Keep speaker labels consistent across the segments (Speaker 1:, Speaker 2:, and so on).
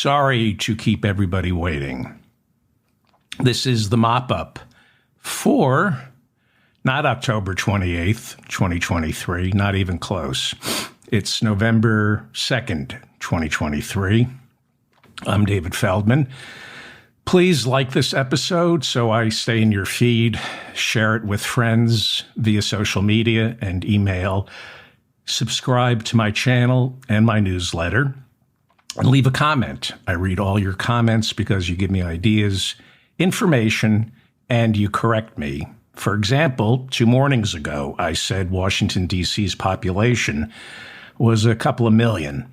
Speaker 1: Sorry to keep everybody waiting. This is the mop-up for not October 28th, 2023, not even close. It's November 2nd, 2023. I'm David Feldman. Please like this episode so I stay in your feed. Share it with friends via social media and email. Subscribe to my channel and my newsletter. And leave a comment. I read all your comments because you give me ideas, information, and you correct me. For example, 2 mornings ago, I said Washington, D.C.'s population was a couple of million.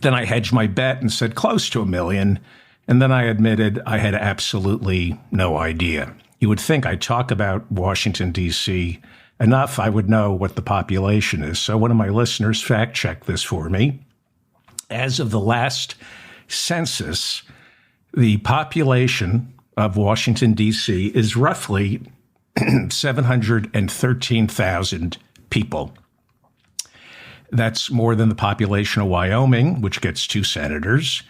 Speaker 1: Then I hedged my bet and said close to 1 million. And then I admitted I had absolutely no idea. You would think I talk about Washington, D.C. enough, I would know what the population is. So one of my listeners fact-checked this for me. As of the last census, the population of Washington, D.C. is roughly 713,000 people. That's more than the population of Wyoming, which gets 2 senators.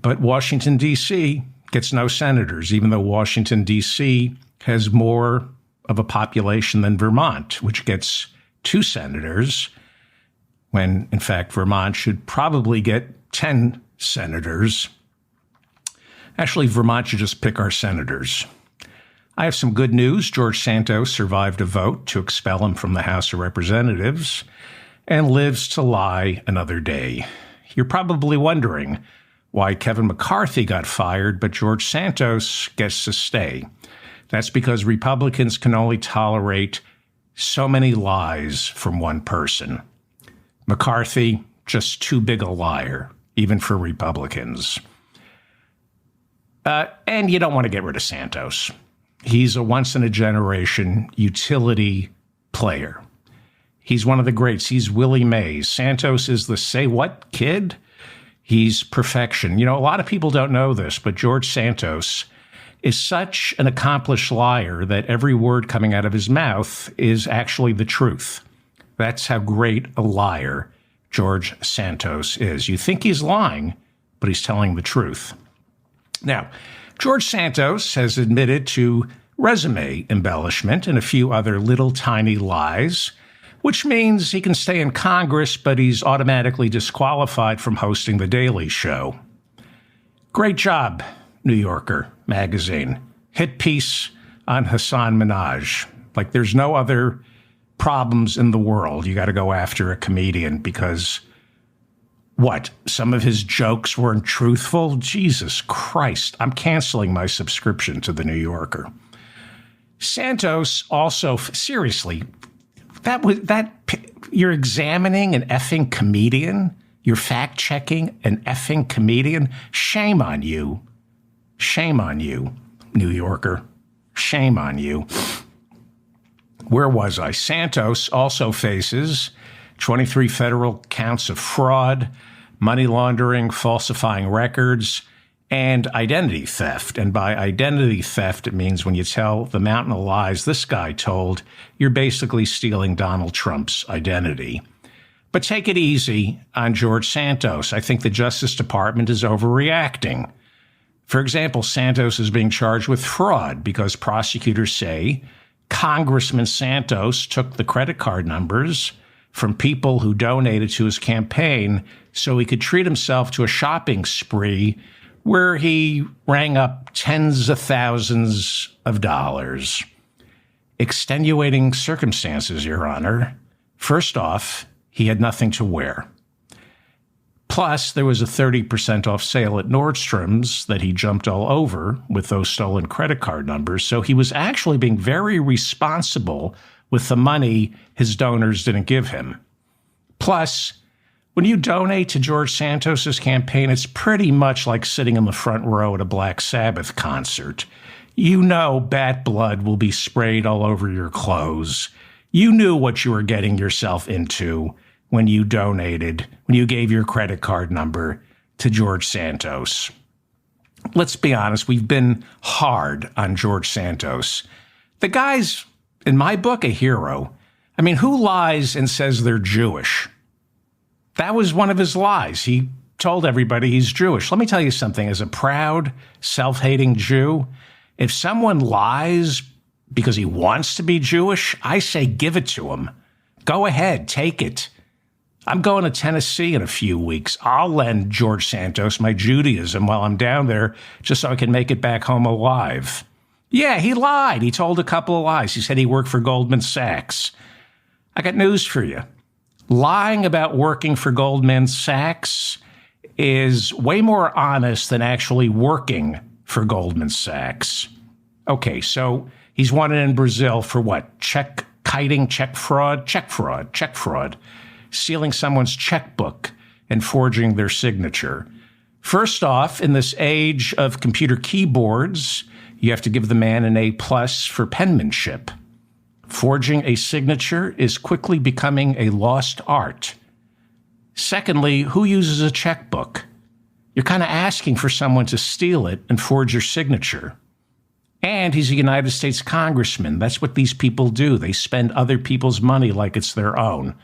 Speaker 1: But Washington, D.C. gets no senators, even though Washington, D.C. has more of a population than Vermont, which gets 2 senators, when, in fact, Vermont should probably get 10 senators. Actually, Vermont should just pick our senators. I have some good news. George Santos survived a vote to expel him from the House of Representatives and lives to lie another day. You're probably wondering why Kevin McCarthy got fired, but George Santos gets to stay. That's because Republicans can only tolerate so many lies from one person. McCarthy, just too big a liar, even for Republicans. And you don't want to get rid of Santos. He's a once-in-a-generation utility player. He's one of the greats. He's Willie Mays. Santos is the say-what kid. He's perfection. You know, a lot of people don't know this, but George Santos is such an accomplished liar that every word coming out of his mouth is actually the truth. That's how great a liar George Santos is. You think he's lying, but he's telling the truth. Now, George Santos has admitted to resume embellishment and a few other little tiny lies, which means he can stay in Congress, but he's automatically disqualified from hosting The Daily Show. Great job, New Yorker magazine. Hit piece on Hassan Minhaj. Like there's no other problems in the world. You got to go after a comedian because what? Some of his jokes weren't truthful? Jesus Christ. I'm canceling my subscription to The New Yorker. Santos also, seriously, you're examining an effing comedian? You're fact-checking an effing comedian? Shame on you. Shame on you, New Yorker. Shame on you. Where was I? Santos also faces 23 federal counts of fraud, money laundering, falsifying records, and identity theft. And by identity theft, it means when you tell the mountain of lies this guy told, you're basically stealing Donald Trump's identity. But take it easy on George Santos. I think the Justice Department is overreacting. For example, Santos is being charged with fraud because prosecutors say Congressman Santos took the credit card numbers from people who donated to his campaign so he could treat himself to a shopping spree where he rang up tens of thousands of dollars. Extenuating circumstances, Your Honor. First off, he had nothing to wear. Plus, there was a 30% off sale at Nordstrom's that he jumped all over with those stolen credit card numbers. So he was actually being very responsible with the money his donors didn't give him. Plus, when you donate to George Santos's campaign, it's pretty much like sitting in the front row at a Black Sabbath concert. You know bat blood will be sprayed all over your clothes. You knew what you were getting yourself into when you donated, when you gave your credit card number to George Santos. Let's be honest, we've been hard on George Santos. The guy's, in my book, a hero. I mean, who lies and says they're Jewish? That was one of his lies. He told everybody he's Jewish. Let me tell you something. As a proud, self-hating Jew, if someone lies because he wants to be Jewish, I say give it to him. Go ahead, take it. I'm going to Tennessee in a few weeks. I'll lend George Santos my Judaism while I'm down there just so I can make it back home alive. Yeah, he lied. He told a couple of lies. He said he worked for Goldman Sachs. I got news for you. Lying about working for Goldman Sachs is way more honest than actually working for Goldman Sachs. Okay, so he's wanted in Brazil for what? Check fraud, stealing someone's checkbook and forging their signature. First off, in this age of computer keyboards, you have to give the man an A+ for penmanship. Forging a signature is quickly becoming a lost art. Secondly, who uses a checkbook? You're kind of asking for someone to steal it and forge your signature. And he's a United States congressman. That's what these people do. They spend other people's money like it's their own.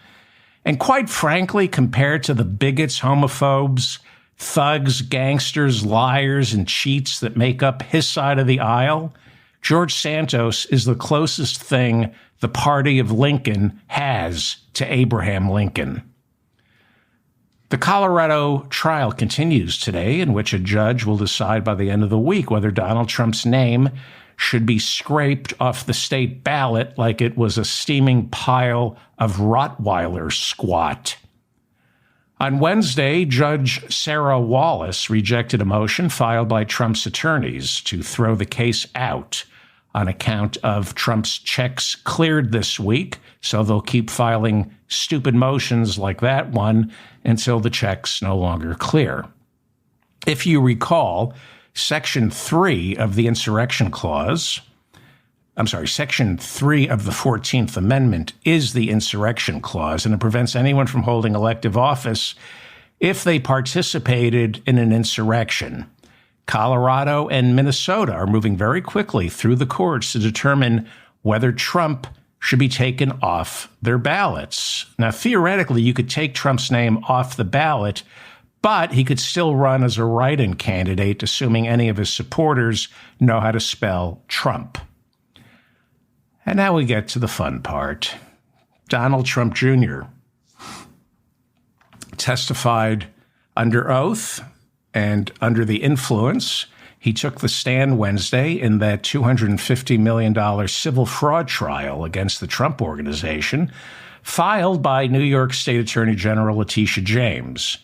Speaker 1: And quite frankly, compared to the bigots, homophobes, thugs, gangsters, liars, and cheats that make up his side of the aisle, George Santos is the closest thing the party of Lincoln has to Abraham Lincoln. The Colorado trial continues today, in which a judge will decide by the end of the week whether Donald Trump's name should be scraped off the state ballot like it was a steaming pile of Rottweiler squat. On Wednesday, Judge Sarah Wallace rejected a motion filed by Trump's attorneys to throw the case out on account of Trump's checks cleared this week, so they'll keep filing stupid motions like that one until the checks no longer clear. If you recall, Section 3 of the Section 3 of the 14th Amendment is the Insurrection Clause, and it prevents anyone from holding elective office if they participated in an insurrection. Colorado and Minnesota are moving very quickly through the courts to determine whether Trump should be taken off their ballots. Now, theoretically, you could take Trump's name off the ballot, but he could still run as a write-in candidate, assuming any of his supporters know how to spell Trump. And now we get to the fun part. Donald Trump Jr. testified under oath and under the influence. He took the stand Wednesday in that $250 million civil fraud trial against the Trump Organization, filed by New York State Attorney General Letitia James.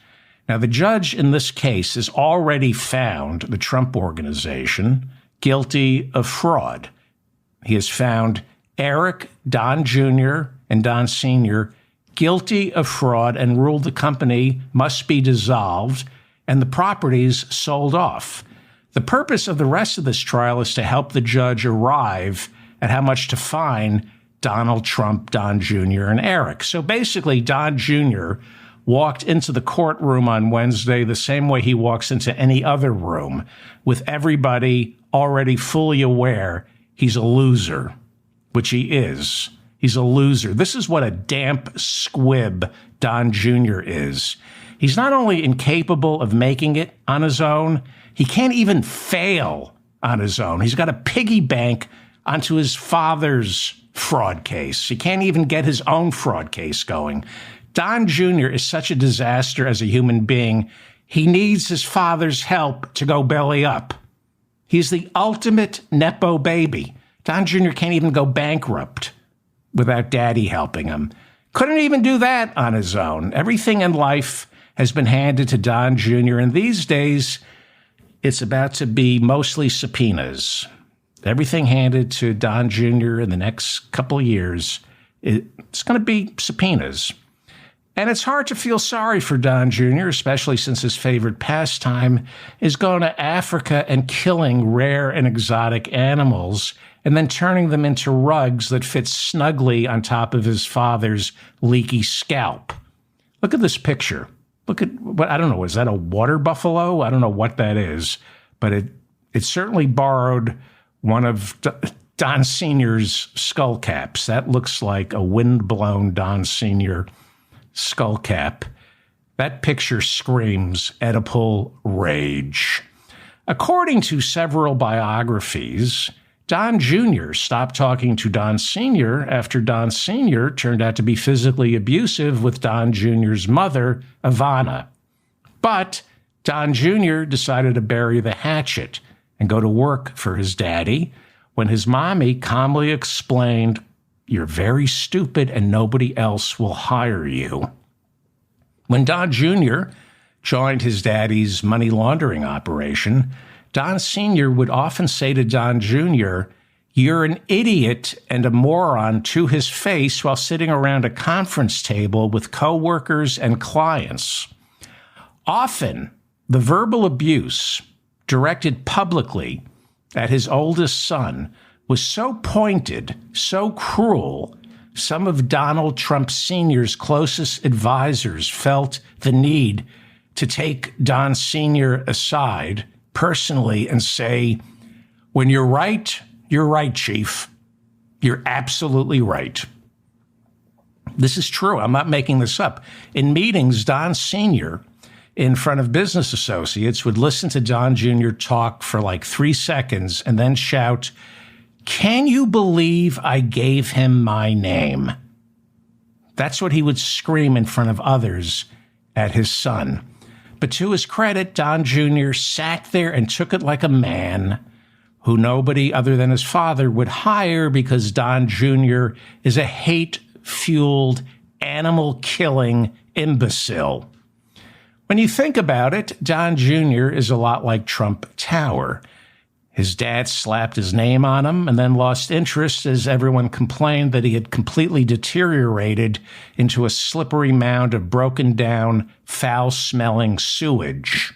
Speaker 1: Now, the judge in this case has already found the Trump Organization guilty of fraud. He has found Eric, Don Jr., and Don Sr. guilty of fraud and ruled the company must be dissolved and the properties sold off. The purpose of the rest of this trial is to help the judge arrive at how much to fine Donald Trump, Don Jr., and Eric. So basically, Don Jr. walked into the courtroom on Wednesday the same way he walks into any other room, with everybody already fully aware he's a loser, which he is. He's a loser. This is what a damp squib Don Jr. is. He's not only incapable of making it on his own, he can't even fail on his own. He's got a piggy bank onto his father's fraud case. He can't even get his own fraud case going. Don Jr. is such a disaster as a human being. He needs his father's help to go belly up. He's the ultimate Nepo baby. Don Jr. can't even go bankrupt without daddy helping him. Couldn't even do that on his own. Everything in life has been handed to Don Jr., and these days it's about to be mostly subpoenas. Everything handed to Don Jr. in the next couple of years, it's going to be subpoenas. And it's hard to feel sorry for Don Jr., especially since his favorite pastime is going to Africa and killing rare and exotic animals and then turning them into rugs that fit snugly on top of his father's leaky scalp. Look at this picture. Look at what, I don't know, is that a water buffalo? I don't know what that is, but it certainly borrowed one of Don Sr.'s skull caps. That looks like a windblown Don Sr. skull cap. That picture screams Oedipal rage. According to several biographies, Don Jr. stopped talking to Don Sr. after Don Sr. turned out to be physically abusive with Don Jr.'s mother, Ivana. But Don Jr. decided to bury the hatchet and go to work for his daddy when his mommy calmly explained, "You're very stupid and nobody else will hire you." When Don Jr. joined his daddy's money laundering operation, Don Sr. would often say to Don Jr., "You're an idiot and a moron," to his face while sitting around a conference table with coworkers and clients. Often, the verbal abuse directed publicly at his oldest son was so pointed, so cruel, some of Donald Trump Sr.'s closest advisors felt the need to take Don Sr. aside personally and say, "When you're right, Chief. You're absolutely right." This is true. I'm not making this up. In meetings, Don Sr., in front of business associates, would listen to Don Jr. talk for like 3 seconds and then shout, "Can you believe I gave him my name?" That's what he would scream in front of others at his son. But to his credit, Don Jr. sat there and took it like a man who nobody other than his father would hire, because Don Jr. is a hate-fueled, animal-killing imbecile. When you think about it, Don Jr. is a lot like Trump Tower. His dad slapped his name on him and then lost interest as everyone complained that he had completely deteriorated into a slippery mound of broken down, foul-smelling sewage.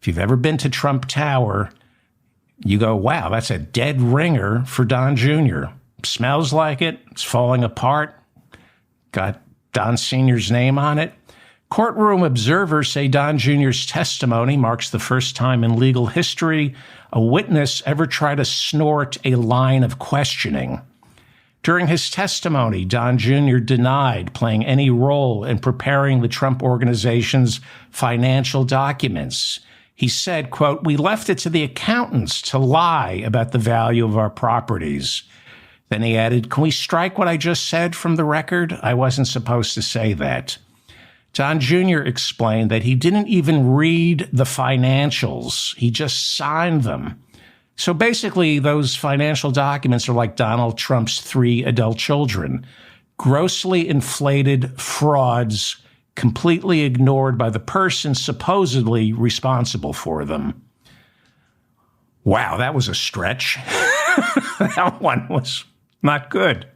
Speaker 1: If you've ever been to Trump Tower, you go, wow, that's a dead ringer for Don Jr. Smells like it. It's falling apart. Got Don Sr.'s name on it. Courtroom observers say Don Jr.'s testimony marks the first time in legal history a witness ever tried to snort a line of questioning. During his testimony, Don Jr. denied playing any role in preparing the Trump Organization's financial documents. He said, quote, "We left it to the accountants to lie about the value of our properties." Then he added, "Can we strike what I just said from the record? I wasn't supposed to say that." Don Jr. explained that he didn't even read the financials. He just signed them. So basically, those financial documents are like Donald Trump's 3 adult children, grossly inflated frauds, completely ignored by the person supposedly responsible for them. Wow, that was a stretch. That one was not good.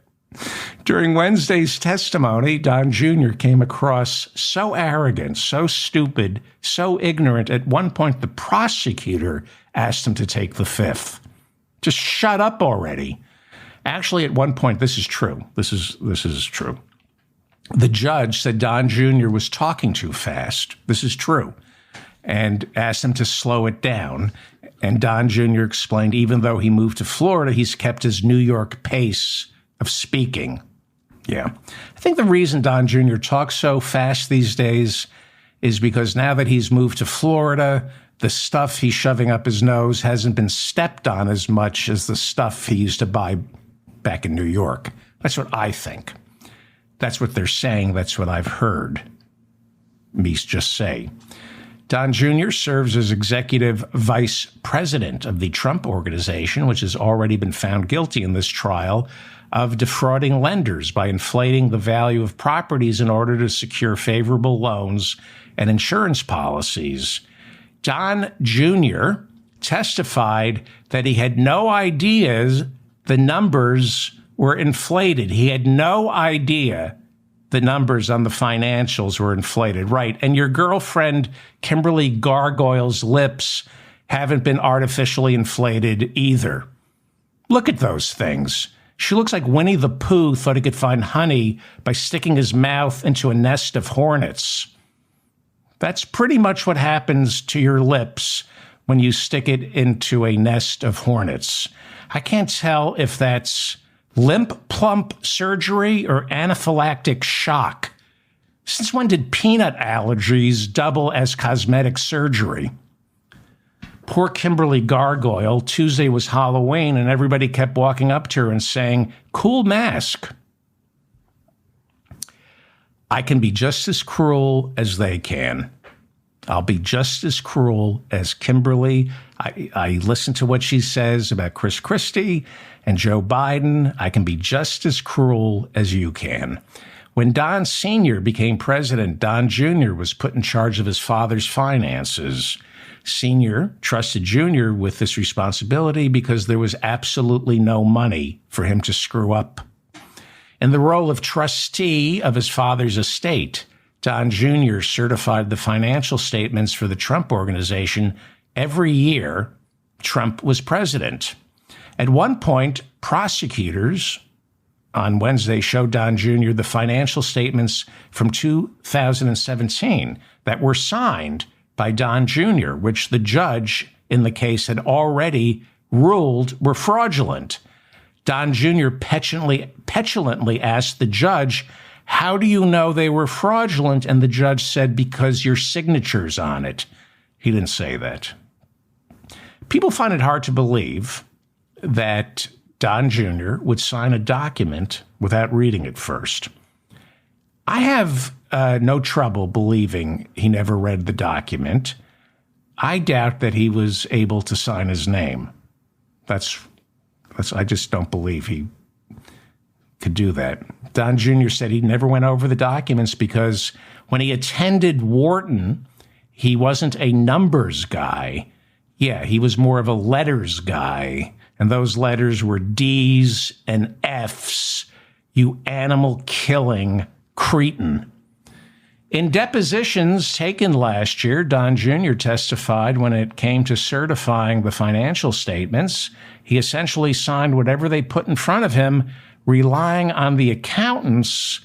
Speaker 1: During Wednesday's testimony, Don Jr. came across so arrogant, so stupid, so ignorant. At one point, the prosecutor asked him to take the fifth. Just shut up already. Actually, at one point, this is true. This is true. The judge said Don Jr. was talking too fast. This is true. And asked him to slow it down. And Don Jr. explained, even though he moved to Florida, he's kept his New York pace of speaking. Yeah. I think the reason Don Jr. talks so fast these days is because now that he's moved to Florida, the stuff he's shoving up his nose hasn't been stepped on as much as the stuff he used to buy back in New York. That's what I think. That's what they're saying. That's what I've heard me just say. Don Jr. serves as executive vice president of the Trump Organization, which has already been found guilty in this trial of defrauding lenders by inflating the value of properties in order to secure favorable loans and insurance policies. Don Jr. testified that he had no idea the numbers were inflated. He had no idea the numbers on the financials were inflated. Right. And your girlfriend, Kimberly Gargoyle's lips haven't been artificially inflated either. Look at those things. She looks like Winnie the Pooh thought he could find honey by sticking his mouth into a nest of hornets. That's pretty much what happens to your lips when you stick it into a nest of hornets. I can't tell if that's limp plump surgery or anaphylactic shock. Since when did peanut allergies double as cosmetic surgery? Poor Kimberly Gargoyle. Tuesday was Halloween, and everybody kept walking up to her and saying, "Cool mask." I can be just as cruel as they can. I'll be just as cruel as Kimberly. I listen to what she says about Chris Christie and Joe Biden. I can be just as cruel as you can. When Don Sr. became president, Don Jr. was put in charge of his father's finances. Sr. trusted Jr. with this responsibility because there was absolutely no money for him to screw up. In the role of trustee of his father's estate, Don Jr. certified the financial statements for the Trump Organization every year Trump was president. At one point, prosecutors on Wednesday showed Don Jr. the financial statements from 2017 that were signed by Don Jr., which the judge in the case had already ruled were fraudulent. Don Jr. petulantly asked the judge, "How do you know they were fraudulent?" And the judge said, "Because your signature's on it." He didn't say that. People find it hard to believe that Don Jr. would sign a document without reading it first. I have no trouble believing he never read the document. I doubt that he was able to sign his name. I just don't believe he could do that. Don Jr. said he never went over the documents because when he attended Wharton, he wasn't a numbers guy. Yeah, he was more of a letters guy. And those letters were D's and F's, you animal-killing cretin. In depositions taken last year, Don Jr. testified when it came to certifying the financial statements, he essentially signed whatever they put in front of him, relying on the accountants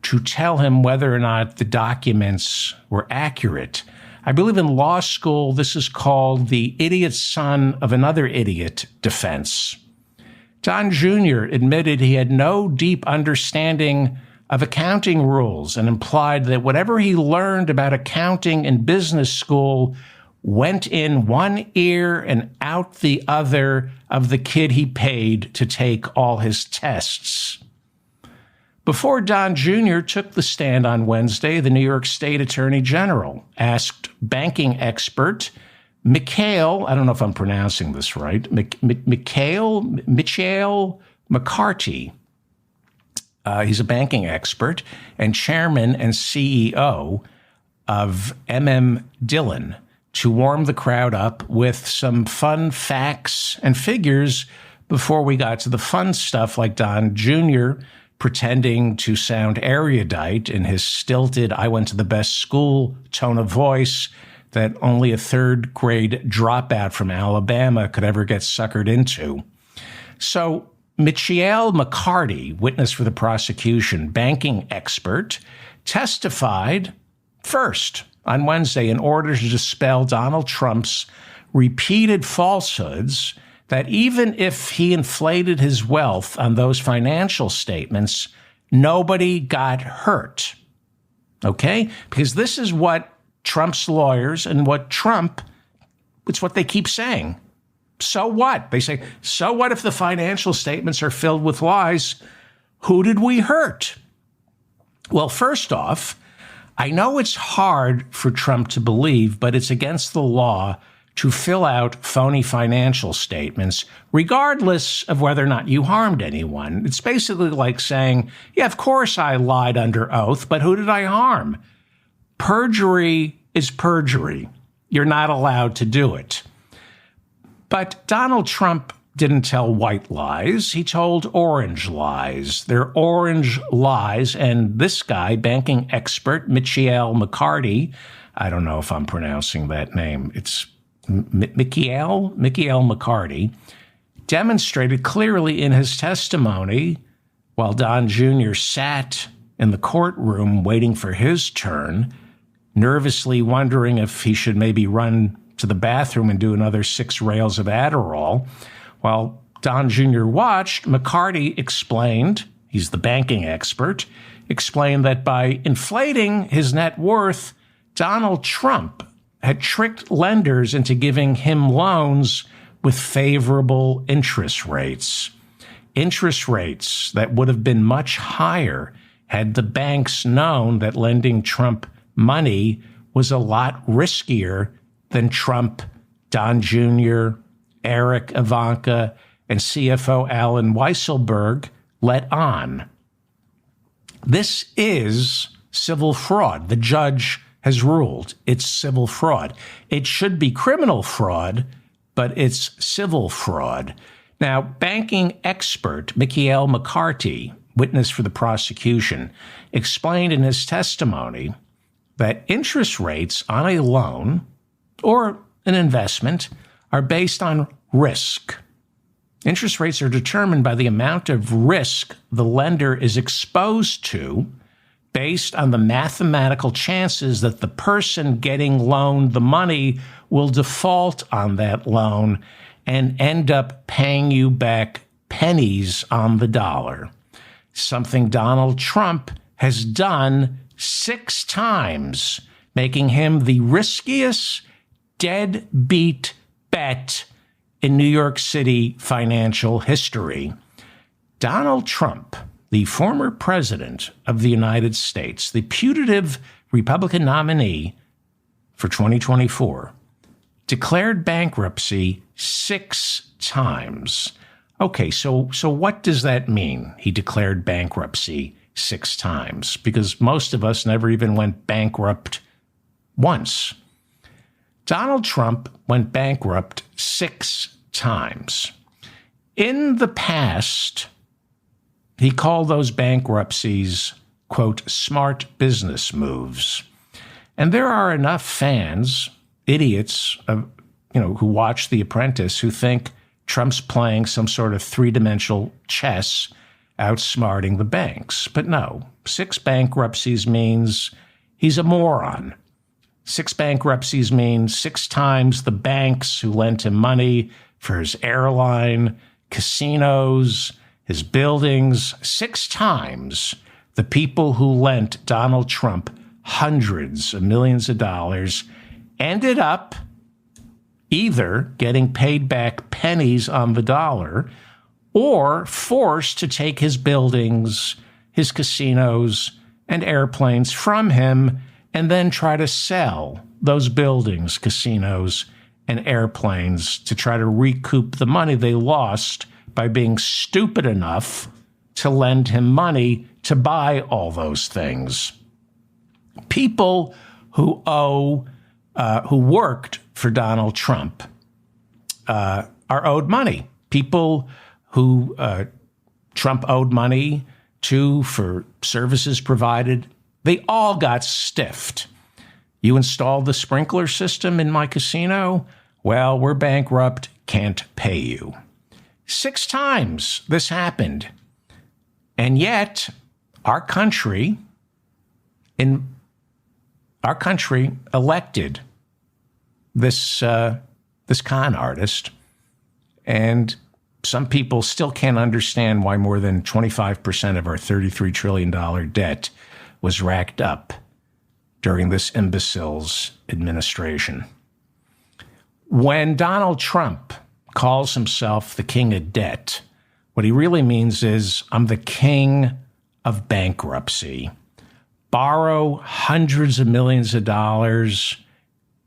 Speaker 1: to tell him whether or not the documents were accurate. I believe in law school, this is called the idiot son of another idiot defense. Don Jr. admitted he had no deep understanding of accounting rules and implied that whatever he learned about accounting in business school went in one ear and out the other of the kid he paid to take all his tests. Before Don Jr. took the stand on Wednesday, the New York State Attorney General asked banking expert Mikhail, I don't know if I'm pronouncing this right, Mikhail McCarty. He's a banking expert and chairman and CEO of Dillon, to warm the crowd up with some fun facts and figures before we got to the fun stuff like Don Jr. pretending to sound erudite in his stilted, I went to the best school tone of voice that only a third grade dropout from Alabama could ever get suckered into. So Michelle McCarty, witness for the prosecution, banking expert, testified first on Wednesday in order to dispel Donald Trump's repeated falsehoods that even if he inflated his wealth on those financial statements, nobody got hurt. Okay? Because this is what Trump's lawyers and it's what they keep saying. So what? They say, so what if the financial statements are filled with lies? Who did we hurt? Well, first off, I know it's hard for Trump to believe, but it's against the law to fill out phony financial statements, regardless of whether or not you harmed anyone. It's basically like saying, yeah, of course I lied under oath, but who did I harm? Perjury is perjury. You're not allowed to do it. But Donald Trump didn't tell white lies. He told orange lies. They're orange lies. And this guy, banking expert Michelle McCarty, I don't know if I'm pronouncing that name. It's Michelle McCarty, demonstrated clearly in his testimony while Don Jr. sat in the courtroom waiting for his turn, nervously wondering if he should maybe run to the bathroom and do another 6 rails of Adderall. While Don Jr. watched, McCarty explained, he's the banking expert, explained that by inflating his net worth, Donald Trump had tricked lenders into giving him loans with favorable interest rates. Interest rates that would have been much higher had the banks known that lending Trump money was a lot riskier than Trump, Don Jr., Eric, Ivanka, and CFO Alan Weisselberg let on. This is civil fraud. The judge has ruled it's civil fraud. It should be criminal fraud, but it's civil fraud. Now, banking expert Michael McCarthy, witness for the prosecution, explained in his testimony that interest rates on a loan or an investment are based on risk. Interest rates are determined by the amount of risk the lender is exposed to based on the mathematical chances that the person getting loaned the money will default on that loan and end up paying you back pennies on the dollar. Something Donald Trump has done 6 times, making him the riskiest deadbeat bet in New York City financial history. Donald Trump, the former president of the United States, the putative Republican nominee for 2024, declared bankruptcy 6 times. Okay, so what does that mean? He declared bankruptcy 6 times, because most of us never even went bankrupt once. Donald Trump went bankrupt 6 times. In the past, he called those bankruptcies, quote, smart business moves. And there are enough fans, idiots, who watch The Apprentice, who think Trump's playing some sort of 3-dimensional chess, outsmarting the banks. But no, 6 bankruptcies means he's a moron. 6 bankruptcies means 6 times the banks who lent him money for his airline, casinos, his buildings. 6 times the people who lent Donald Trump hundreds of millions of dollars ended up either getting paid back pennies on the dollar or forced to take his buildings, his casinos, and airplanes from him and then try to sell those buildings, casinos, and airplanes to try to recoup the money they lost by being stupid enough to lend him money to buy all those things. People who worked for Donald Trump are owed money. People who Trump owed money to for services provided, they all got stiffed. You installed the sprinkler system in my casino? Well, we're bankrupt, can't pay you. 6 times this happened. And yet, our country elected this con artist, and some people still can't understand why more than 25% of our $33 trillion debt was racked up during this imbecile's administration. When Donald Trump calls himself the king of debt, what he really means is, I'm the king of bankruptcy. Borrow hundreds of millions of dollars,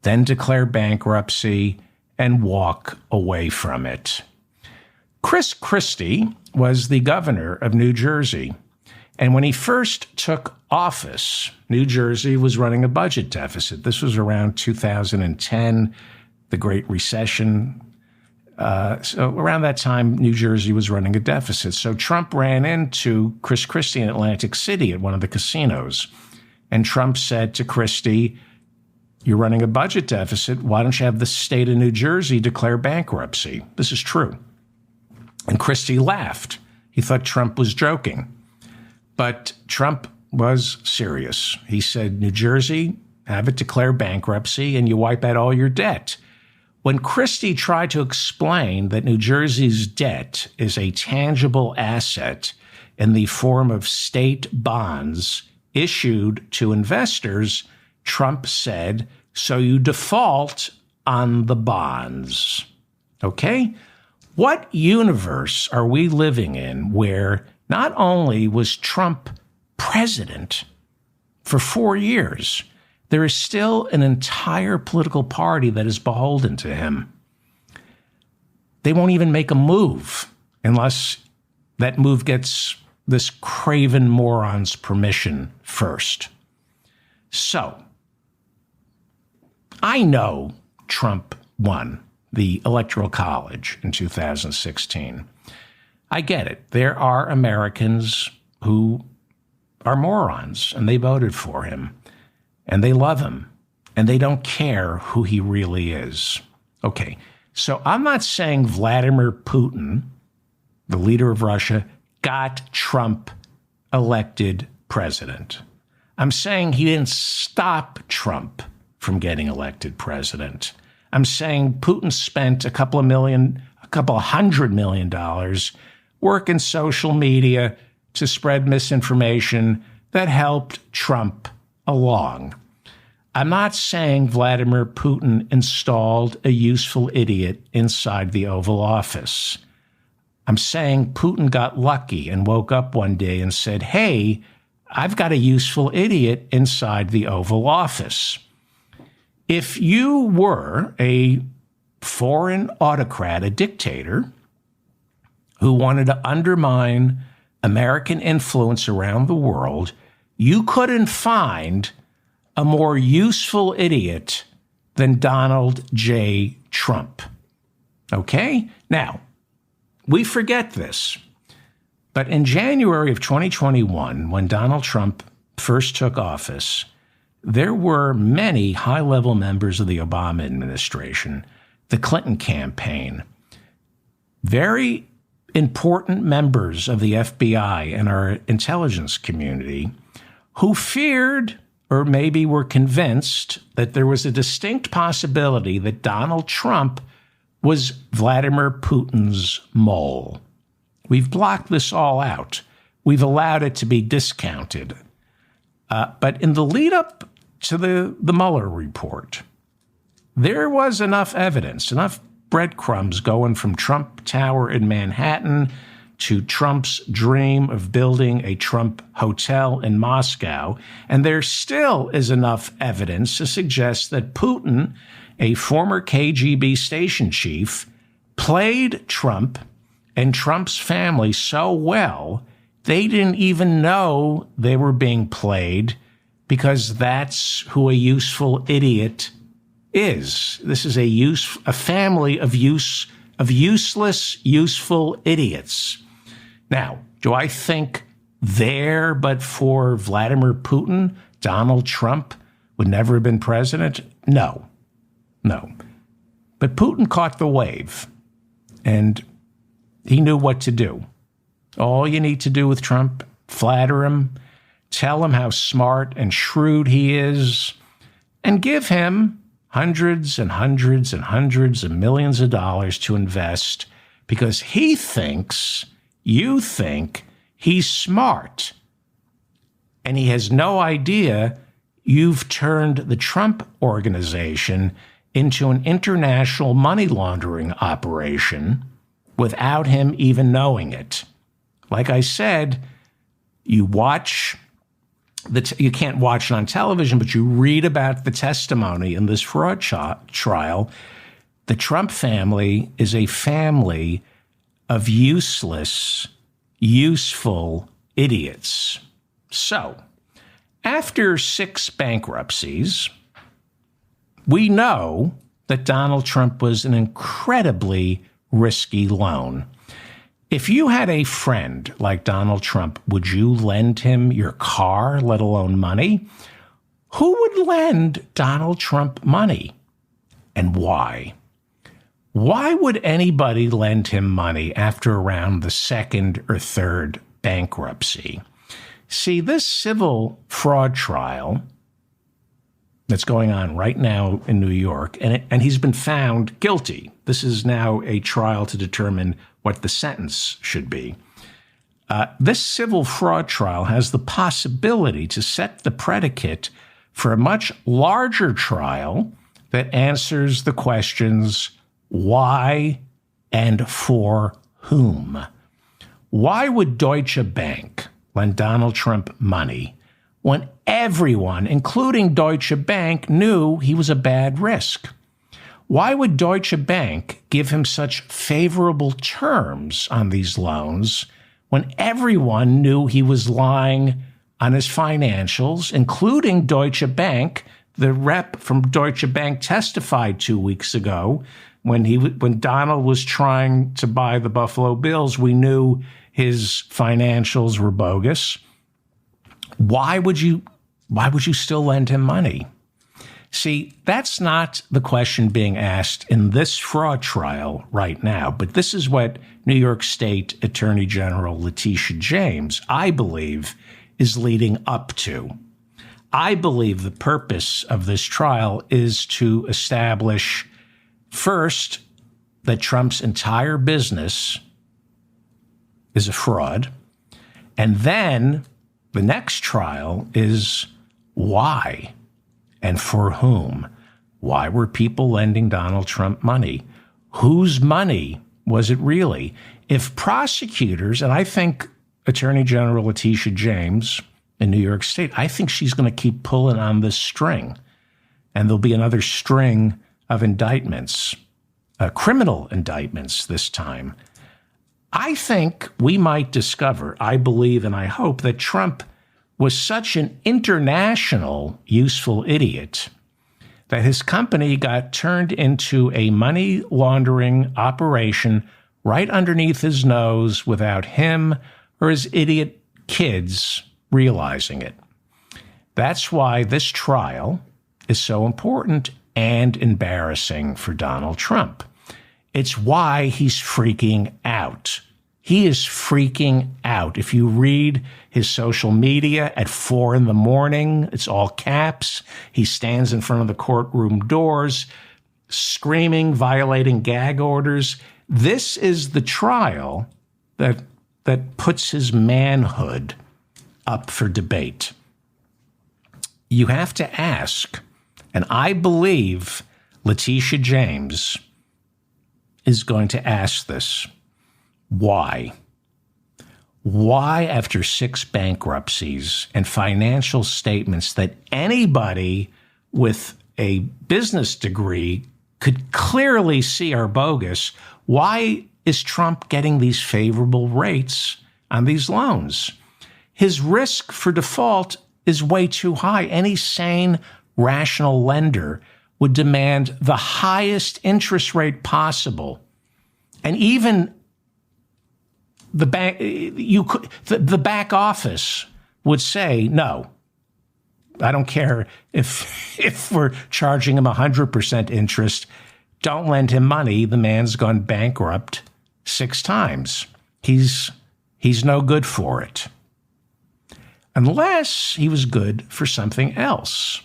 Speaker 1: then declare bankruptcy, and walk away from it. Chris Christie was the governor of New Jersey. And when he first took office, New Jersey was running a budget deficit. This was around 2010, the Great Recession. So around that time, New Jersey was running a deficit. So Trump ran into Chris Christie in Atlantic City at one of the casinos. And Trump said to Christie, you're running a budget deficit. Why don't you have the state of New Jersey declare bankruptcy? This is true. And Christie laughed. He thought Trump was joking. But Trump was serious. He said, New Jersey, have it declare bankruptcy and you wipe out all your debt. When Christie tried to explain that New Jersey's debt is a tangible asset, in the form of state bonds issued to investors, Trump said, so you default on the bonds. Okay? What universe are we living in where not only was Trump president for 4 years, there is still an entire political party that is beholden to him? They won't even make a move unless that move gets this craven moron's permission first. So, I know Trump won the Electoral College in 2016. I get it. There are Americans who are morons, and they voted for him, and they love him, and they don't care who he really is. Okay, so I'm not saying Vladimir Putin, the leader of Russia, got Trump elected president. I'm saying he didn't stop Trump from getting elected president. I'm saying Putin spent a couple $100 million working social media to spread misinformation that helped Trump along. I'm not saying Vladimir Putin installed a useful idiot inside the Oval Office. I'm saying Putin got lucky and woke up one day and said, hey, I've got a useful idiot inside the Oval Office. If you were a foreign autocrat, a dictator, who wanted to undermine American influence around the world, you couldn't find a more useful idiot than Donald J. Trump. Okay? Now, we forget this, but in January of 2021, when Donald Trump first took office, there were many high-level members of the Obama administration, the Clinton campaign, very important members of the FBI and our intelligence community who feared or maybe were convinced that there was a distinct possibility that Donald Trump was Vladimir Putin's mole. We've blocked this all out. We've allowed it to be discounted. But in the lead up to the Mueller report, there was enough evidence, enough breadcrumbs going from Trump Tower in Manhattan to Trump's dream of building a Trump hotel in Moscow. And there still is enough evidence to suggest that Putin, a former KGB station chief, played Trump and Trump's family so well, they didn't even know they were being played, because that's who a useful idiot is. This is a family of useless, useful idiots. Now, do I think there, but for Vladimir Putin, Donald Trump would never have been president? No. But Putin caught the wave, and he knew what to do. All you need to do with Trump, flatter him, tell him how smart and shrewd he is, and give him hundreds and hundreds and hundreds of millions of dollars to invest because he thinks you think he's smart. And he has no idea you've turned the Trump organization into an international money laundering operation without him even knowing it. Like I said, you watch you can't watch it on television, but you read about the testimony in this fraud trial. The Trump family is a family of useless, useful idiots. So, after 6 bankruptcies, we know that Donald Trump was an incredibly risky loan. If you had a friend like Donald Trump, would you lend him your car, let alone money? Who would lend Donald Trump money, and why? Why would anybody lend him money after around the 2nd or 3rd bankruptcy? See, this civil fraud trial that's going on right now in New York, and he's been found guilty. This is now a trial to determine what the sentence should be. This civil fraud trial has the possibility to set the predicate for a much larger trial that answers the questions why and for whom. Why would Deutsche Bank lend Donald Trump money when everyone, including Deutsche Bank, knew he was a bad risk? Why would Deutsche Bank give him such favorable terms on these loans when everyone knew he was lying on his financials, including Deutsche Bank? The rep from Deutsche Bank testified 2 weeks ago when Donald was trying to buy the Buffalo Bills. We knew his financials were bogus. Why would you still lend him money? See, that's not the question being asked in this fraud trial right now, but this is what New York State Attorney General Letitia James, I believe, is leading up to. I believe the purpose of this trial is to establish, first, that Trump's entire business is a fraud, and then the next trial is why and for whom. Why were people lending Donald Trump money? Whose money was it really? If prosecutors, and I think Attorney General Letitia James in New York State, I think she's going to keep pulling on this string, and there'll be another string of indictments, criminal indictments this time. I think we might discover, I believe and I hope, that Trump was such an international useful idiot that his company got turned into a money laundering operation right underneath his nose without him or his idiot kids realizing it. That's why this trial is so important and embarrassing for Donald Trump. It's why he's freaking out. He is freaking out. If you read his social media at 4 a.m, it's all caps. He stands in front of the courtroom doors, screaming, violating gag orders. This is the trial that puts his manhood up for debate. You have to ask, and I believe Letitia James is going to ask this. Why? Why, after 6 bankruptcies and financial statements that anybody with a business degree could clearly see are bogus, why is Trump getting these favorable rates on these loans? His risk for default is way too high. Any sane, rational lender would demand the highest interest rate possible. And even the back office would say, no, I don't care if we're charging him 100% interest, don't lend him money. The man's gone bankrupt 6 times. He's no good for it. Unless he was good for something else,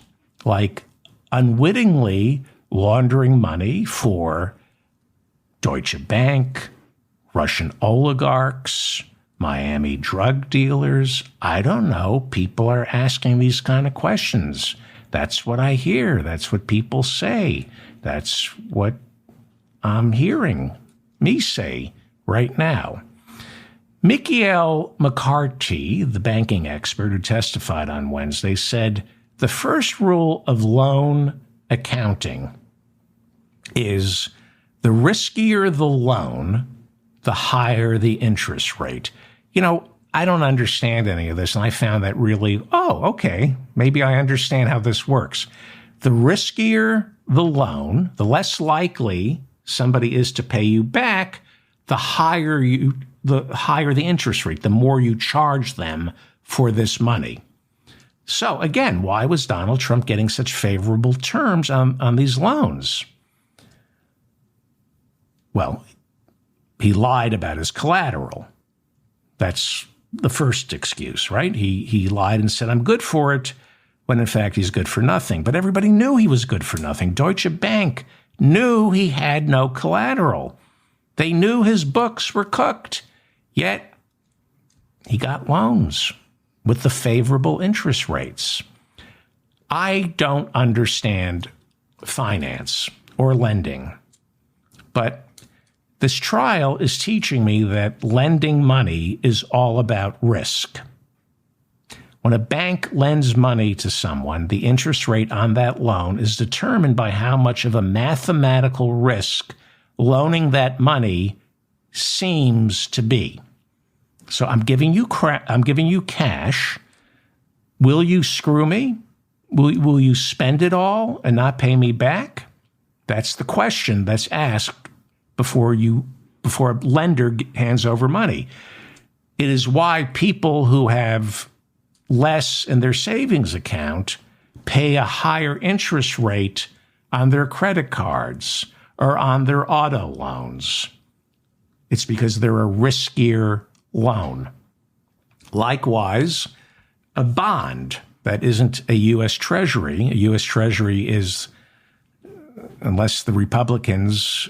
Speaker 1: like unwittingly laundering money for Deutsche Bank, Russian oligarchs, Miami drug dealers. I don't know. People are asking these kind of questions. That's what I hear. That's what people say. That's what I'm hearing me say right now. Michael McCarthy, the banking expert who testified on Wednesday, said the first rule of loan accounting is the riskier the loan, the higher the interest rate. You know, I don't understand any of this, and I found that really, okay, maybe I understand how this works. The riskier the loan, the less likely somebody is to pay you back, the higher the interest rate, the more you charge them for this money. So again, why was Donald Trump getting such favorable terms on these loans? Well, he lied about his collateral. That's the first excuse, right? He lied and said, I'm good for it, when in fact he's good for nothing. But everybody knew he was good for nothing. Deutsche Bank knew he had no collateral. They knew his books were cooked. Yet He got loans with the favorable interest rates. I don't understand finance or lending, but this trial is teaching me that lending money is all about risk. When a bank lends money to someone, the interest rate on that loan is determined by how much of a mathematical risk loaning that money seems to be. So I'm giving you cash. Will you screw me? Will you spend it all and not pay me back? That's the question that's asked before a lender hands over money. It is why people who have less in their savings account pay a higher interest rate on their credit cards or on their auto loans. It's because they're a riskier loan. Likewise, a bond that isn't a U.S. Treasury. A U.S. Treasury is, unless the Republicans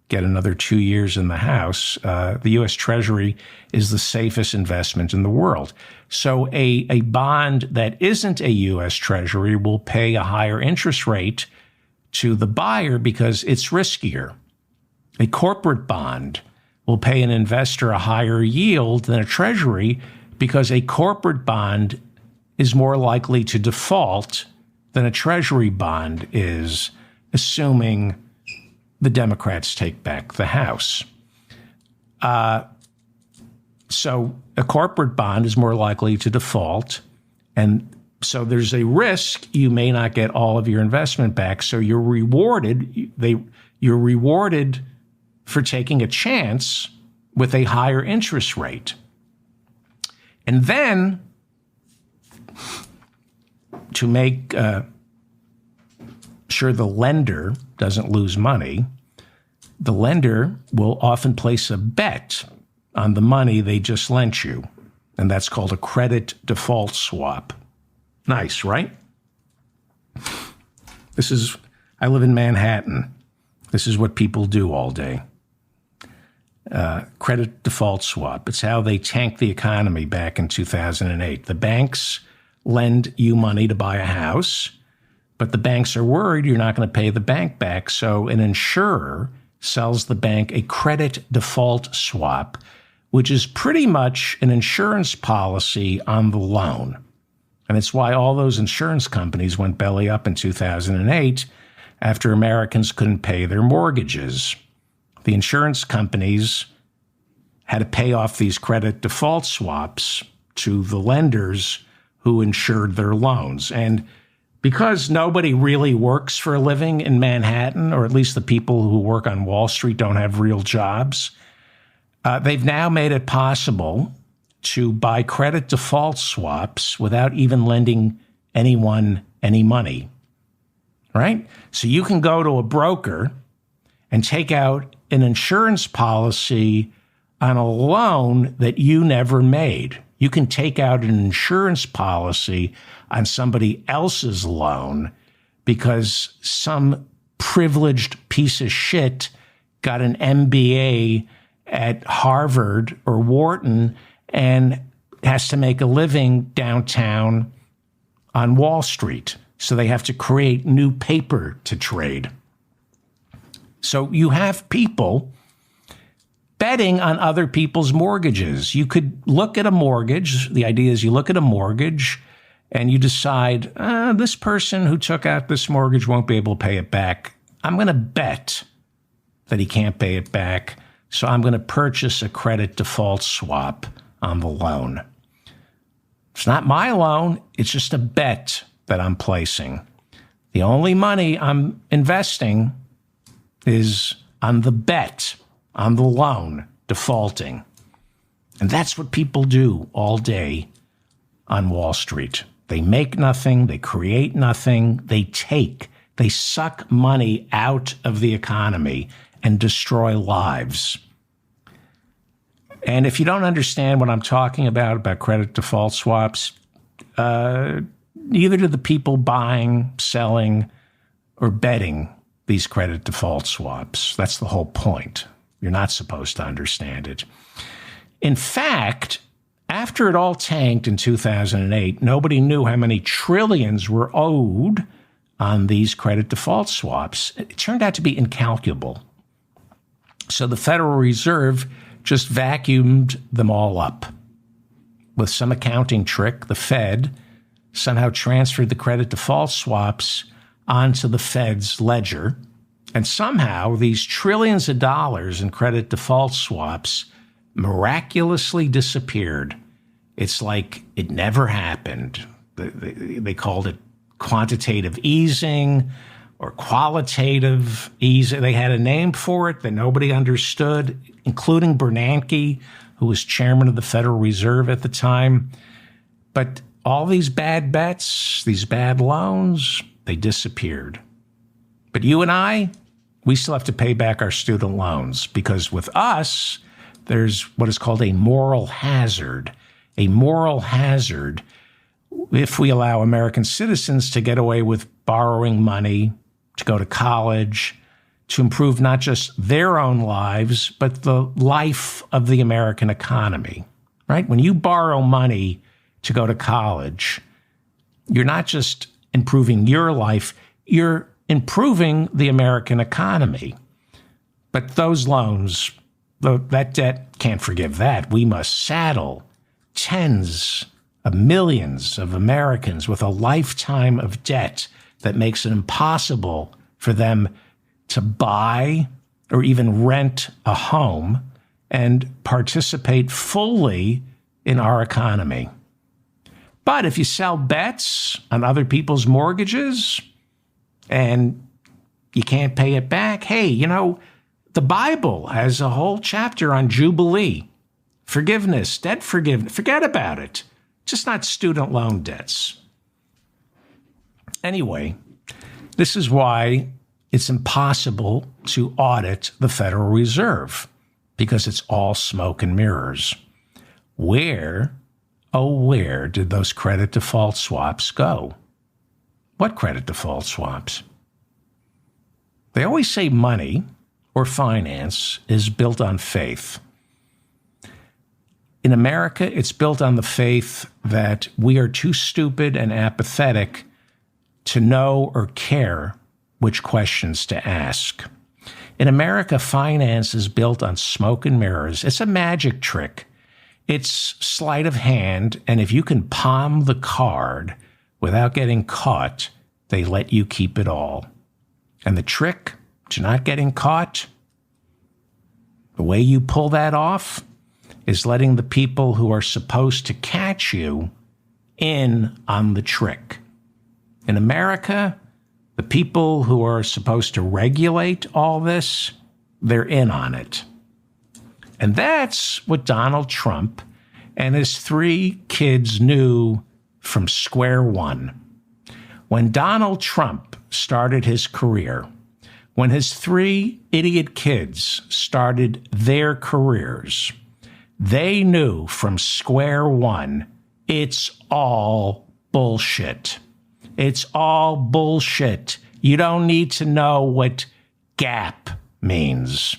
Speaker 1: get another 2 years in the House, the U.S. Treasury is the safest investment in the world. So a bond that isn't a U.S. Treasury will pay a higher interest rate to the buyer because it's riskier. A corporate bond will pay an investor a higher yield than a Treasury because a corporate bond is more likely to default than a Treasury bond is, assuming the Democrats take back the House. So a corporate bond is more likely to default, and so there's a risk you may not get all of your investment back. So you're rewarded. You're rewarded for taking a chance with a higher interest rate. And then, to make sure the lender doesn't lose money, the lender will often place a bet on the money they just lent you. And that's called a credit default swap. Nice, right? I live in Manhattan. This is what people do all day. Credit default swap. It's how they tanked the economy back in 2008. The banks lend you money to buy a house, but the banks are worried you're not going to pay the bank back. So an insurer sells the bank a credit default swap, which is pretty much an insurance policy on the loan. And it's why all those insurance companies went belly up in 2008 after Americans couldn't pay their mortgages. The insurance companies had to pay off these credit default swaps to the lenders who insured their loans. And because nobody really works for a living in Manhattan, or at least the people who work on Wall Street don't have real jobs, they've now made it possible to buy credit default swaps without even lending anyone any money, right? So you can go to a broker and take out an insurance policy on a loan that you never made. You can take out an insurance policy on somebody else's loan because some privileged piece of shit got an MBA at Harvard or Wharton and has to make a living downtown on Wall Street. So they have to create new paper to trade. So you have people betting on other people's mortgages. You could look at a mortgage. The idea is you look at a mortgage and you decide, this person who took out this mortgage won't be able to pay it back. I'm going to bet that he can't pay it back. So I'm going to purchase a credit default swap on the loan. It's not my loan. It's just a bet that I'm placing. The only money I'm investing is on the bet, on the loan defaulting. And that's what people do all day on Wall Street. They make nothing. They create nothing. They suck money out of the economy and destroy lives. And if you don't understand what I'm talking about credit default swaps, neither do the people buying, selling, or betting these credit default swaps. That's the whole point. You're not supposed to understand it. In fact, After it all tanked in 2008, nobody knew how many trillions were owed on these credit default swaps. It turned out to be incalculable. So the Federal Reserve just vacuumed them all up. With some accounting trick, the Fed somehow transferred the credit default swaps onto the Fed's ledger. And somehow these trillions of dollars in credit default swaps miraculously disappeared. It's like it never happened. They called it quantitative easing or qualitative easing. They had a name for it that nobody understood, including Bernanke, who was chairman of the Federal Reserve at the time. But all these bad bets, these bad loans, they disappeared. But you and I, we still have to pay back our student loans because with us, there's what is called a moral hazard. A moral hazard if we allow American citizens to get away with borrowing money to go to college, to improve not just their own lives, but the life of the American economy, right? When you borrow money to go to college, you're not just improving your life, you're improving the American economy. But those loans, that debt, can't forgive that. We must saddle tens of millions of Americans with a lifetime of debt that makes it impossible for them to buy or even rent a home and participate fully in our economy. But if you sell bets on other people's mortgages and you can't pay it back, hey, you know, the Bible has a whole chapter on Jubilee, forgiveness, debt forgiveness. Forget about it. Just not student loan debts. Anyway, this is why it's impossible to audit the Federal Reserve, because it's all smoke and mirrors. Where did those credit default swaps go? What credit default swaps? They always say money or finance is built on faith. In America, it's built on the faith that we are too stupid and apathetic to know or care which questions to ask. In America, finance is built on smoke and mirrors. It's a magic trick. It's sleight of hand, and if you can palm the card without getting caught, they let you keep it all. And the trick to not getting caught, the way you pull that off, is letting the people who are supposed to catch you in on the trick. In America, the people who are supposed to regulate all this, they're in on it. And that's what Donald Trump and his 3 kids knew from square one. When Donald Trump started his career, when his 3 idiot kids started their careers, they knew from square one, it's all bullshit. It's all bullshit. You don't need to know what GAAP means.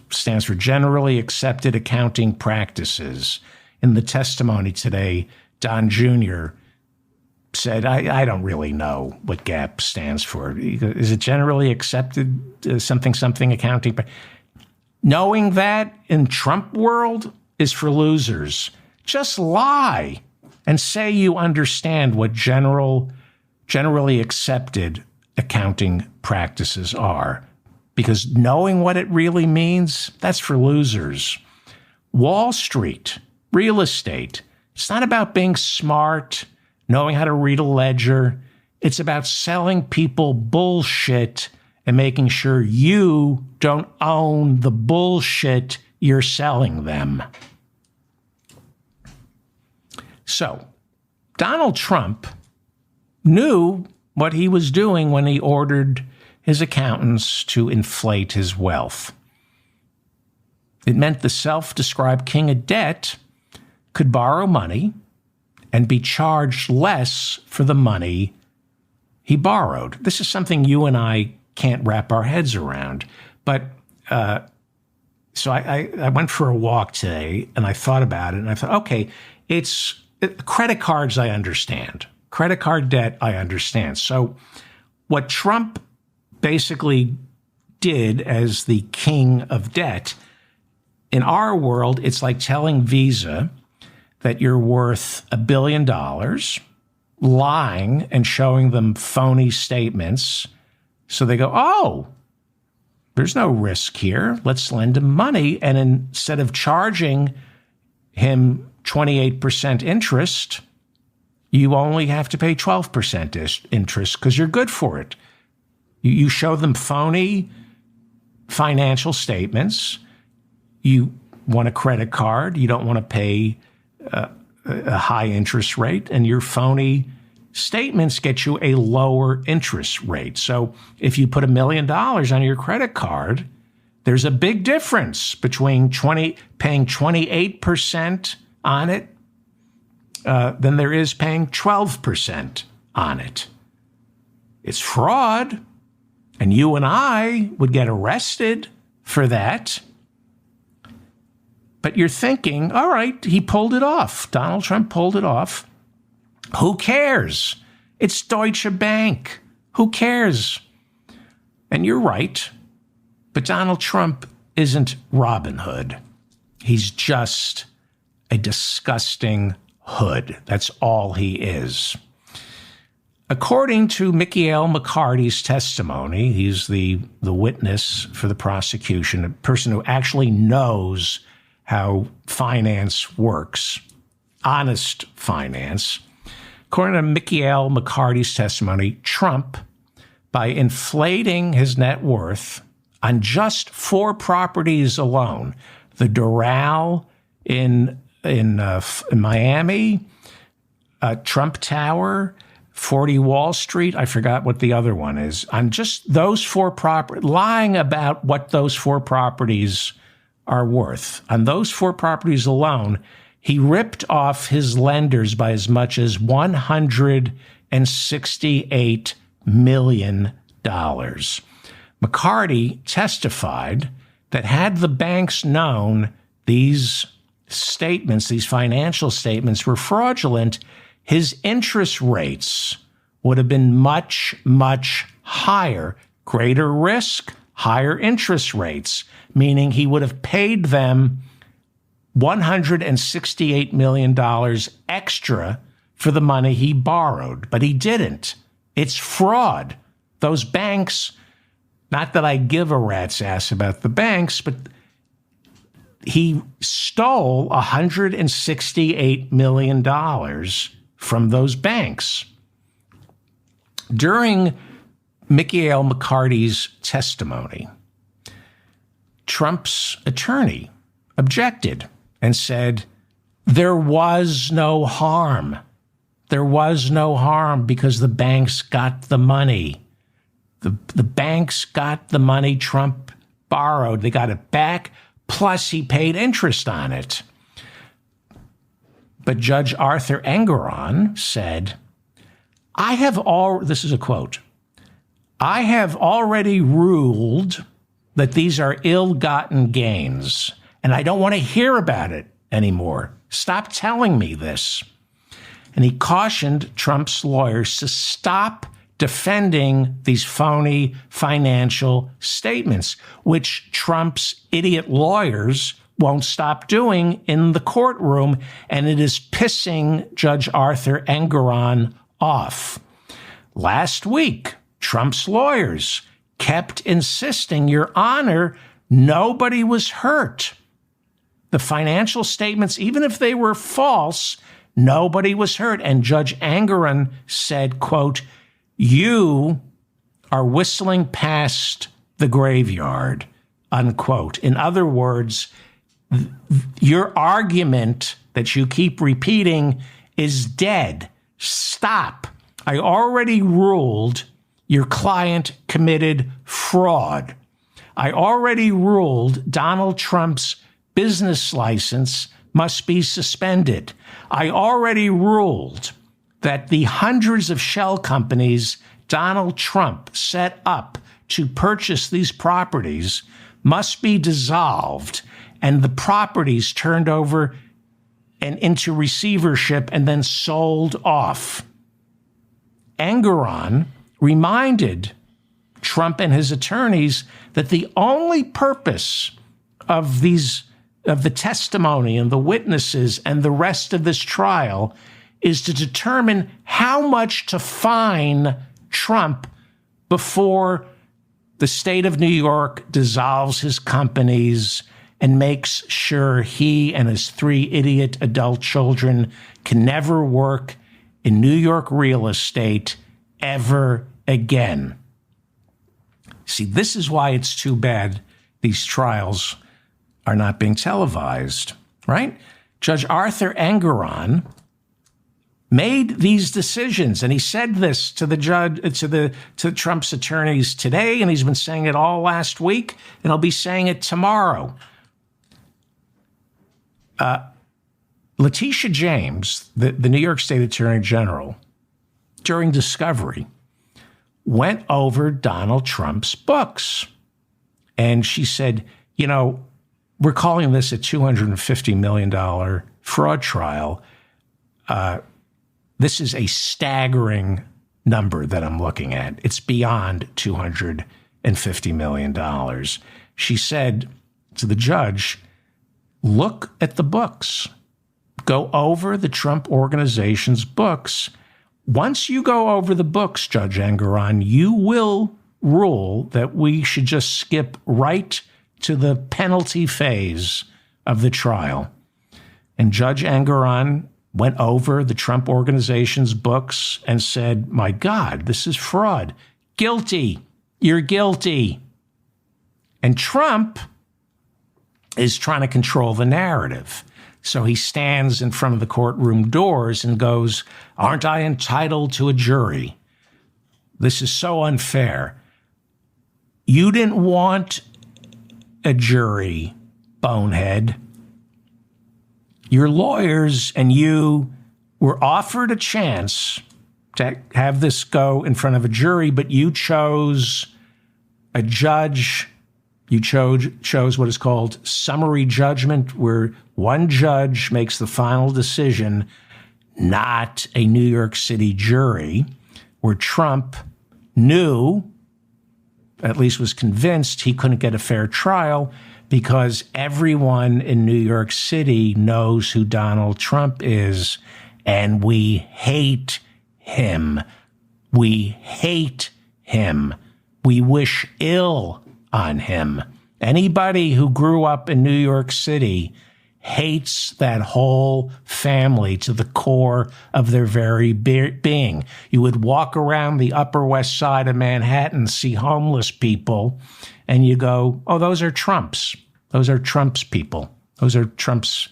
Speaker 1: Stands for Generally Accepted Accounting Practices. In the testimony today, Don Jr. said, I don't really know what GAAP stands for. Is it Generally Accepted something accounting? Knowing that in Trump world is for losers. Just lie and say you understand what generally accepted accounting practices are. Because knowing what it really means, that's for losers. Wall Street, real estate, it's not about being smart, knowing how to read a ledger. It's about selling people bullshit and making sure you don't own the bullshit you're selling them. So, Donald Trump knew what he was doing when he ordered his accountants to inflate his wealth. It meant the self-described king of debt could borrow money and be charged less for the money he borrowed. This is something you and I can't wrap our heads around. But So I went for a walk today and I thought about it and I thought, okay, it's credit cards, I understand. Credit card debt, I understand. So what Trump basically did as the king of debt, in our world, it's like telling Visa that you're worth $1 billion, lying and showing them phony statements. So they go, oh, there's no risk here. Let's lend him money. And instead of charging him 28% interest, you only have to pay 12% interest because you're good for it. You show them phony financial statements. You want a credit card. You don't want to pay a high interest rate, and your phony statements get you a lower interest rate. So if you put $1 million on your credit card, there's a big difference between paying 28% on it than there is paying 12% on it. It's fraud, and you and I would get arrested for that. But you're thinking, all right, he pulled it off. Donald Trump pulled it off. Who cares? It's Deutsche Bank. Who cares? And you're right. But Donald Trump isn't Robin Hood. He's just a disgusting hood. That's all he is. According to Michael McCarty's testimony, he's the witness for the prosecution, a person who actually knows how finance works, honest finance. According to Michael McCarty's testimony, Trump, by inflating his net worth on just 4 properties alone, the Doral in Miami, Trump Tower, 40 Wall Street, I forgot what the other one is, on just those 4 properties, lying about what those 4 properties are worth. On those 4 properties alone, he ripped off his lenders by as much as $168 million. McCarty testified that had the banks known these statements, these financial statements were fraudulent, his interest rates would have been much, much higher, greater risk, higher interest rates, meaning he would have paid them $168 million extra for the money he borrowed, but he didn't. It's fraud. Those banks, not that I give a rat's ass about the banks, but he stole $168 million from those banks. During Michael McCarty's testimony, Trump's attorney objected and said, there was no harm. There was no harm because the banks got the money. The banks got the money Trump borrowed. They got it back, plus he paid interest on it. But Judge Arthur Engoron said, this is a quote, I have already ruled that these are ill-gotten gains, and I don't want to hear about it anymore. Stop telling me this. And he cautioned Trump's lawyers to stop defending these phony financial statements, which Trump's idiot lawyers won't stop doing in the courtroom, and it is pissing Judge Arthur Engoron off. Last week, Trump's lawyers kept insisting, Your Honor, nobody was hurt. The financial statements, even if they were false, nobody was hurt. And Judge Engoron said, quote, you are whistling past the graveyard, unquote. In other words, your argument that you keep repeating is dead. Stop. I already ruled your client committed fraud. I already ruled Donald Trump's business license must be suspended. I already ruled that the hundreds of shell companies Donald Trump set up to purchase these properties must be dissolved and the properties turned over and into receivership and then sold off. Engoron reminded Trump and his attorneys that the only purpose of the testimony and the witnesses and the rest of this trial is to determine how much to fine Trump before the state of New York dissolves his companies and makes sure he and his 3 idiot adult children can never work in New York real estate ever again. See, this is why it's too bad these trials are not being televised, right? Judge Arthur Engoron made these decisions, and he said this to to Trump's attorneys today, and he's been saying it all last week, and he'll be saying it tomorrow. Letitia James, the New York State Attorney General, during discovery, went over Donald Trump's books. And she said, you know, we're calling this a $250 million fraud trial. This is a staggering number that I'm looking at. It's beyond $250 million. She said to the judge, look at the books. Go over the Trump Organization's books. Once you go over the books, Judge Engoron, you will rule that we should just skip right to the penalty phase of the trial. And Judge Engoron went over the Trump Organization's books and said, my God, this is fraud. Guilty. You're guilty. And Trump is trying to control the narrative. So he stands in front of the courtroom doors and goes, aren't I entitled to a jury? This is so unfair. You didn't want a jury, bonehead. Your lawyers and you were offered a chance to have this go in front of a jury, but you chose a judge. You chose what is called summary judgment, where one judge makes the final decision, not a New York City jury, where Trump knew, at least was convinced, he couldn't get a fair trial because everyone in New York City knows who Donald Trump is, and we hate him. We hate him. We wish ill on him. Anybody who grew up in New York City hates that whole family to the core of their very being. You would walk around the Upper West Side of Manhattan, see homeless people, and you go, oh, those are Trump's. Those are Trump's people. Those are Trump's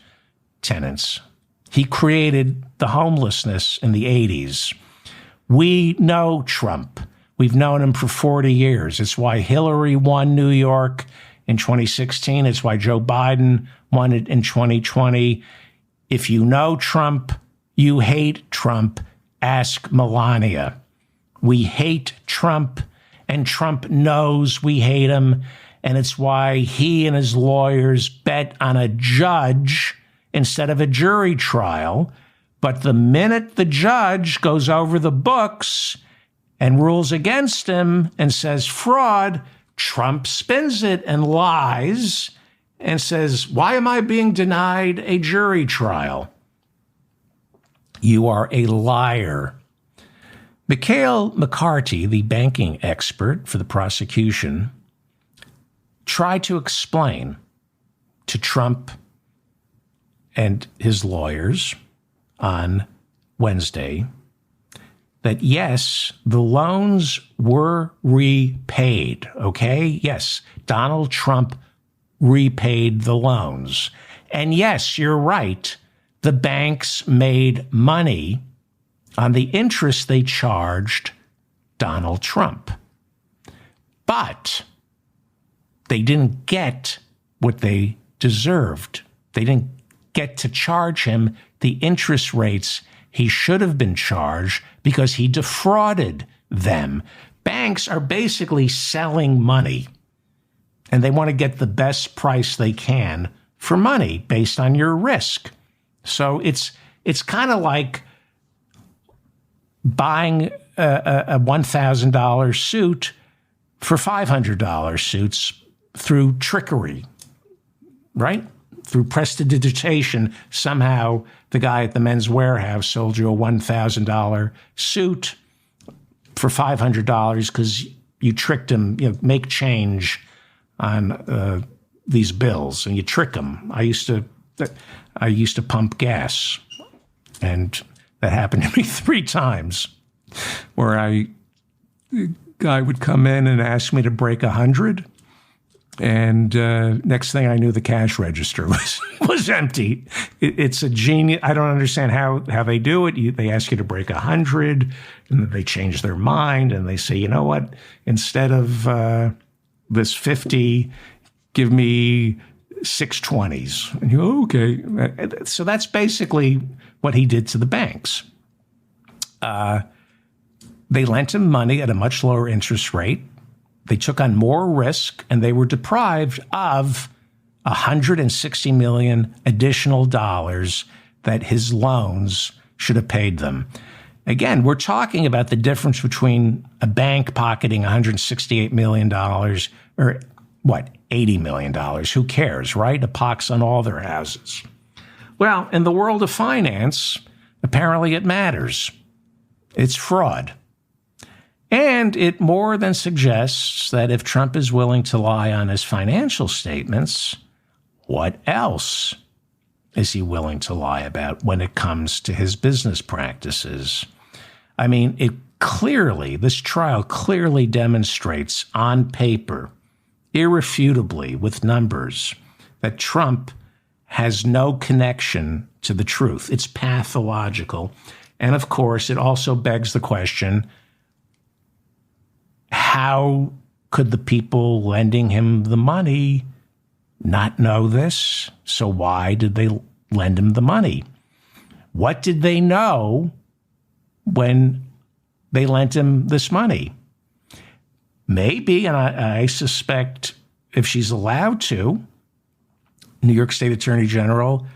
Speaker 1: tenants. He created the homelessness in the 80s. We know Trump. We've known him for 40 years. It's why Hillary won New York in 2016. It's why Joe Biden won it in 2020. If you know Trump, you hate Trump. Ask Melania. We hate Trump, and Trump knows we hate him. And it's why he and his lawyers bet on a judge instead of a jury trial. But the minute the judge goes over the books and rules against him and says fraud, Trump spins it and lies and says, why am I being denied a jury trial? You are a liar. Mikhail McCarthy, the banking expert for the prosecution, tried to explain to Trump and his lawyers on Wednesday that, yes, the loans were repaid, okay? Yes, Donald Trump repaid the loans. And yes, you're right, the banks made money on the interest they charged Donald Trump. But they didn't get what they deserved. They didn't get to charge him the interest rates he should have been charged because he defrauded them. Banks are basically selling money. And they want to get the best price they can for money based on your risk. So it's kind of like buying a $1,000 suit for $500 suits through trickery, right? Through prestidigitation. Somehow the guy at the Men's Warehouse sold you a $1,000 suit for $500 because you tricked him, make change on these bills, and you trick them. I used to pump gas, and that happened to me 3 times, where a guy would come in and ask me to break 100, and next thing I knew, the cash register was empty. It's a genius. I don't understand how they do it. They ask you to break 100, and then they change their mind, and they say, you know what? Instead of this 50, give me 6 20s. And you go, okay. So that's basically what he did to the banks. They lent him money at a much lower interest rate. They took on more risk, and they were deprived of $160 million additional dollars that his loans should have paid them. Again, we're talking about the difference between a bank pocketing $168 million or what, $80 million. Who cares, right? A pox on all their houses. Well, in the world of finance, apparently it matters. It's fraud. And it more than suggests that if Trump is willing to lie on his financial statements, what else is he willing to lie about when it comes to his business practices? I mean, this trial clearly demonstrates on paper, irrefutably with numbers, that Trump has no connection to the truth. It's pathological. And of course, it also begs the question, how could the people lending him the money not know this? So why did they lend him the money? What did they know when they lent him this money? Maybe, and I suspect if she's allowed to, New York State Attorney General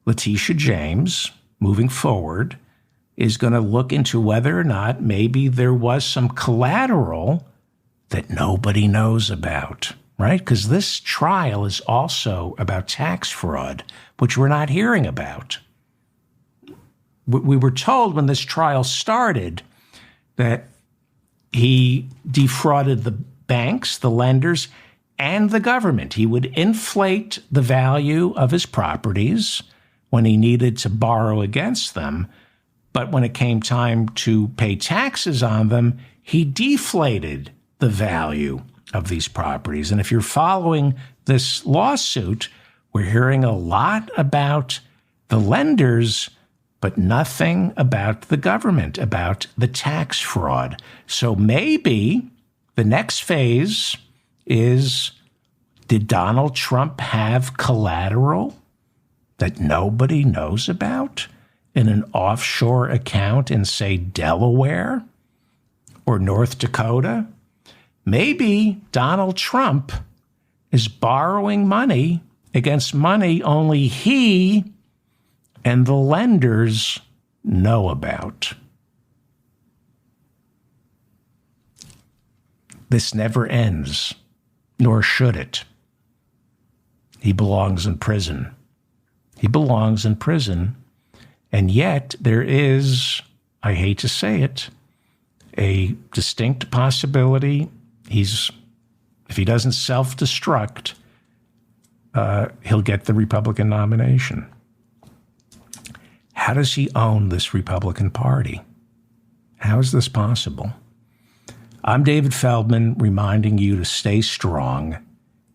Speaker 1: Letitia James, moving forward, is going to look into whether or not maybe there was some collateral that nobody knows about, right? Because this trial is also about tax fraud, which we're not hearing about. We were told when this trial started that he defrauded the banks, the lenders, and the government. He would inflate the value of his properties when he needed to borrow against them. But when it came time to pay taxes on them, he deflated the value of these properties. And if you're following this lawsuit, we're hearing a lot about the lenders, but nothing about the government, about the tax fraud. So maybe the next phase is, did Donald Trump have collateral that nobody knows about in an offshore account in, say, Delaware or North Dakota? Maybe Donald Trump is borrowing money against money only he and the lenders know about. This never ends, nor should it. He belongs in prison. He belongs in prison. And yet there is, I hate to say it, a distinct possibility if he doesn't self-destruct, he'll get the Republican nomination. How does he own this Republican Party? How is this possible? I'm David Feldman, reminding you to stay strong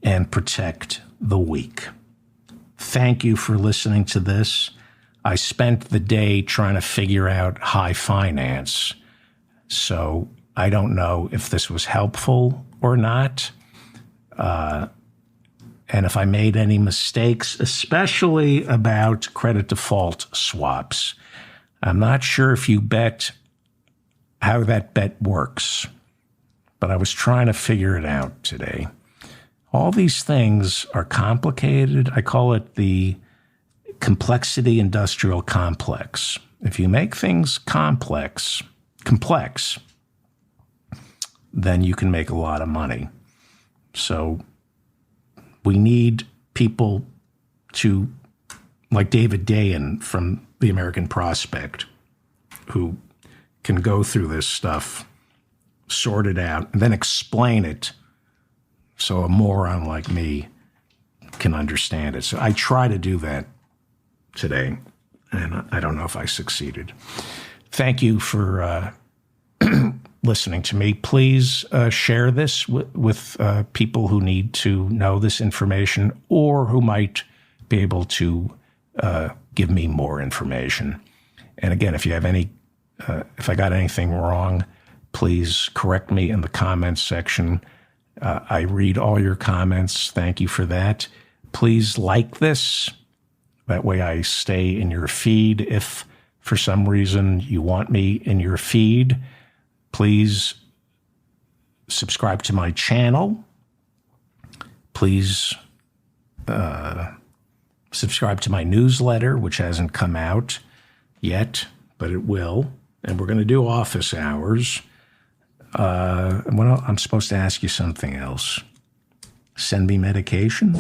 Speaker 1: and protect the weak. Thank you for listening to this. I spent the day trying to figure out high finance, so I don't know if this was helpful or not. And if I made any mistakes, especially about credit default swaps. I'm not sure if you bet how that bet works, but I was trying to figure it out today. All these things are complicated. I call it the complexity industrial complex. If you make things complex, then you can make a lot of money. So we need people to, like David Dayen from the American Prospect, who can go through this stuff, sort it out, and then explain it so a moron like me can understand it. So I try to do that today, and I don't know if I succeeded. Thank you for listening to me. Please share this with people who need to know this information or who might be able to give me more information. And again, if you have any, if I got anything wrong, please correct me in the comments section. I read all your comments. Thank you for that. Please like this. That way I stay in your feed. If for some reason you want me in your feed, please subscribe to my channel. Please subscribe to my newsletter, which hasn't come out yet, but it will. And we're going to do office hours. I'm supposed to ask you something else. Send me medication?